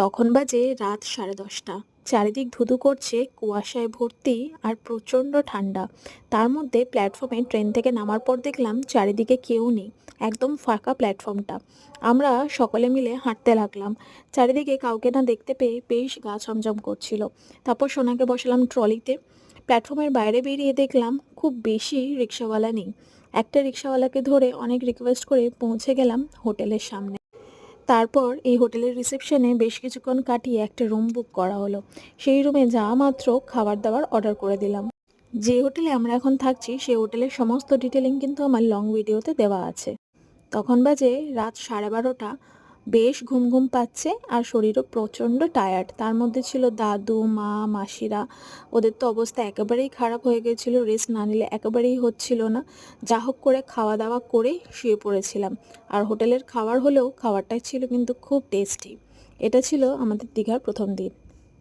তখন বাজে রাত 10:30। চারিদিক ধুধু করছে, কুয়াশায় ভর্তি আর প্রচণ্ড ঠান্ডা। তার মধ্যে প্ল্যাটফর্মে ট্রেন থেকে নামার পর দেখলাম চারিদিকে কেউ নেই, একদম ফাঁকা প্ল্যাটফর্মটা। আমরা সকলে মিলে হাঁটতে লাগলাম। চারিদিকে কাউকে না দেখতে পেয়ে বেশ গা ছমছম করছিল। তারপর সোনাকে বসালাম ট্রলিতে। প্ল্যাটফর্মের বাইরে বেরিয়ে দেখলাম খুব বেশি রিক্সাওয়ালা নেই। একটা রিক্সাওয়ালাকে ধরে অনেক রিকোয়েস্ট করে পৌঁছে গেলাম হোটেলের সামনে। তারপর এই হোটেলের রিসেপশনে বেশ কিছুক্ষণ কাটিয়ে একটা রুম বুক করা হলো। সেই রুমে যাওয়া মাত্র খাবার দাবার অর্ডার করে দিলাম। যে হোটেলে আমরা এখন থাকছি সেই হোটেলের সমস্ত ডিটেলিং কিন্তু আমার লং ভিডিওতে দেওয়া আছে। তখন বাজে রাত 12:30। বেশ ঘুম ঘুম পাচ্ছে আর শরীরও প্রচণ্ড টায়ার্ড। তার মধ্যে ছিল দাদু, মা, মাসিরা। ওদের তো অবস্থা একেবারেই খারাপ হয়ে গেছিলো, রেস্ট না নিলে একেবারেই হচ্ছিল না। যা হোক করে খাওয়া দাওয়া করে শুয়ে পড়েছিলাম। আর হোটেলের খাবার হলেও খাবারটাই ছিল কিন্তু খুব টেস্টি। এটা ছিল আমাদের দীঘার প্রথম দিন।